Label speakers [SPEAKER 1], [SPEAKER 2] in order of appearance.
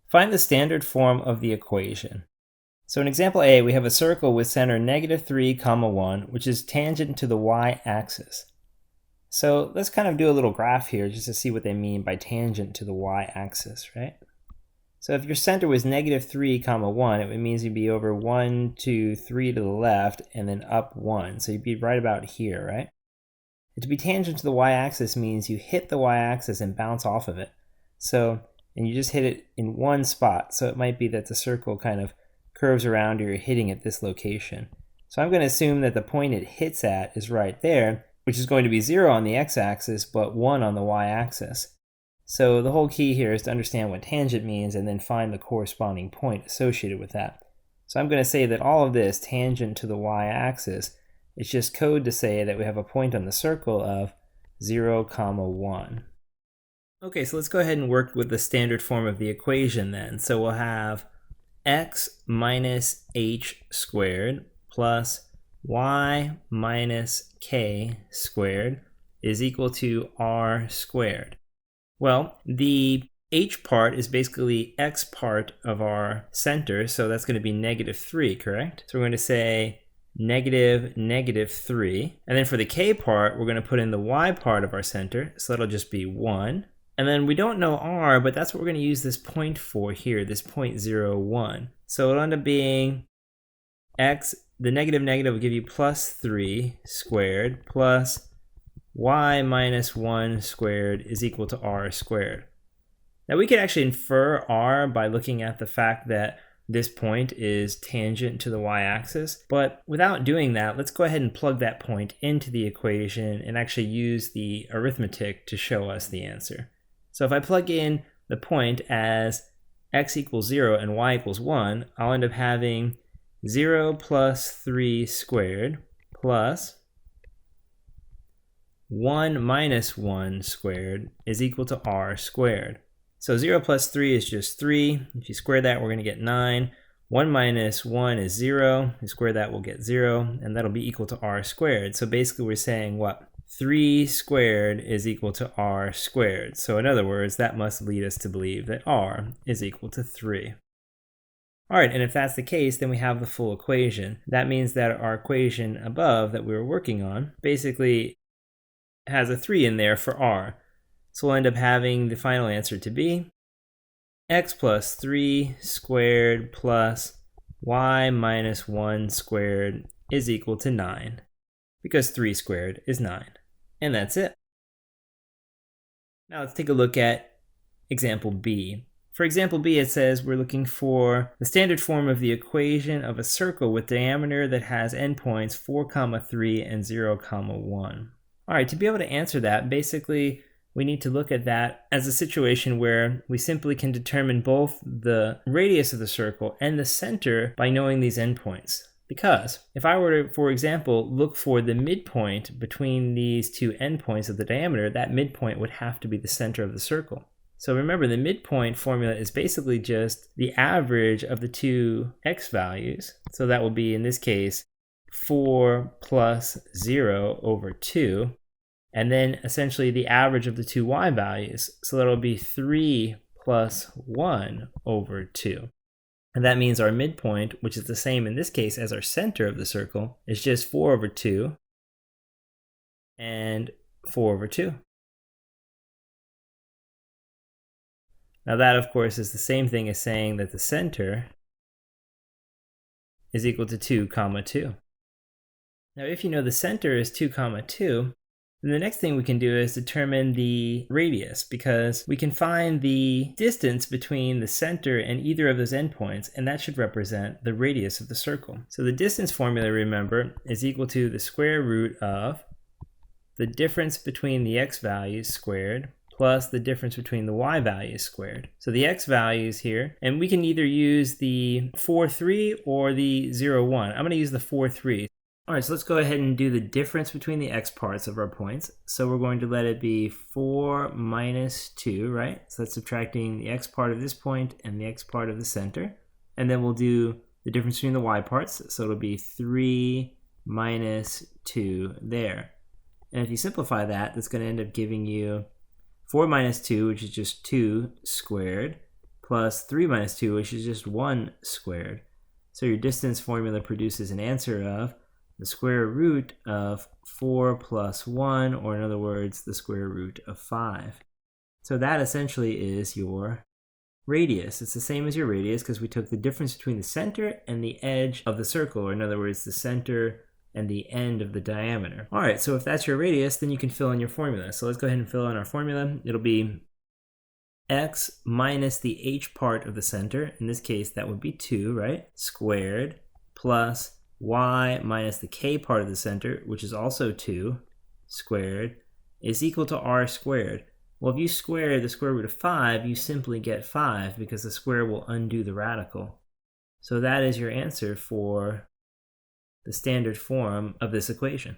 [SPEAKER 1] Find the standard form of the equation. So in example A, we have a circle with center -3, 1, which is tangent to the y-axis. So let's kind of do a little graph here just to see what they mean by tangent to the y-axis, right? So if your center was -3, 1, it means you'd be over 1, 2, 3 to the left, and then up 1. So you'd be right about here, right? And to be tangent to the y-axis means you hit the y-axis and bounce off of it. And you just hit it in one spot. So it might be that the circle kind of curves around or you're hitting at this location. So I'm going to assume that the point it hits at is right there, which is going to be 0 on the x-axis, but 1 on the y-axis. So the whole key here is to understand what tangent means and then find the corresponding point associated with that. So I'm going to say that all of this, tangent to the y-axis, is just code to say that we have a point on the circle of 0, 1. Okay, so let's go ahead and work with the standard form of the equation then. So we'll have x minus h squared plus y minus k squared is equal to r squared. Well, the h part is basically x part of our center, so that's going to be -3, correct? So we're going to say -3. And then for the k part, we're going to put in the y part of our center, so that'll just be 1. And then we don't know r, but that's what we're going to use this point for here, this point 0, 1. So it'll end up being x, the negative will give you +3 squared plus y minus 1 squared is equal to r squared. Now we could actually infer r by looking at the fact that this point is tangent to the y-axis, but without doing that, let's go ahead and plug that point into the equation and actually use the arithmetic to show us the answer. So if I plug in the point as x equals 0 and y equals 1, I'll end up having 0 plus 3 squared plus 1 minus 1 squared is equal to r squared. So 0 plus 3 is just 3. If you square that, we're going to get 9. 1 minus 1 is 0. If you square that, we'll get 0, and that'll be equal to r squared. So basically we're saying what? 3 squared is equal to r squared. So in other words, that must lead us to believe that r is equal to 3. All right, and if that's the case, then we have the full equation. That means that our equation above that we were working on basically has a 3 in there for r. So we'll end up having the final answer to be x plus 3 squared plus y minus 1 squared is equal to 9, because 3 squared is 9. And that's it. Now let's take a look at example B. For example B, it says we're looking for the standard form of the equation of a circle with diameter that has endpoints 4, 3 and 0, 1. All right, to be able to answer that, basically we need to look at that as a situation where we simply can determine both the radius of the circle and the center by knowing these endpoints. Because if I were to, for example, look for the midpoint between these two endpoints of the diameter, that midpoint would have to be the center of the circle. So remember, the midpoint formula is basically just the average of the two x values. So that will be, in this case, 4 plus 0 over 2. And then essentially the average of the two y values. So that'll be 3 plus 1 over 2. And that means our midpoint, which is the same in this case as our center of the circle, is just 4 over 2 and 4 over 2. Now that, of course, is the same thing as saying that the center is equal to 2, 2. Now if you know the center is 2, 2, then the next thing we can do is determine the radius, because we can find the distance between the center and either of those endpoints, and that should represent the radius of the circle. So the distance formula, remember, is equal to the square root of the difference between the x values squared plus the difference between the y values squared. So the x values here, and we can either use the 4, 3 or the 0, 1. I'm going to use the 4, 3. All right, so let's go ahead and do the difference between the x parts of our points. So we're going to let it be 4 minus 2, right? So that's subtracting the x part of this point and the x part of the center. And then we'll do the difference between the y parts. So it'll be 3 minus 2 there. And if you simplify that, that's going to end up giving you 4 minus 2, which is just 2 squared, plus 3 minus 2, which is just 1 squared. So your distance formula produces an answer of the square root of 4 plus 1, or in other words, the square root of 5. So that essentially is your radius. It's the same as your radius because we took the difference between the center and the edge of the circle, or in other words, the center and the end of the diameter. All right, so if that's your radius, then you can fill in your formula. So let's go ahead and fill in our formula. It'll be x minus the h part of the center, in this case that would be 2, right, squared, plus y minus the k part of the center, which is also 2, squared, is equal to r squared. Well, if you square the square root of 5, you simply get 5 because the square will undo the radical. So that is your answer for the standard form of this equation.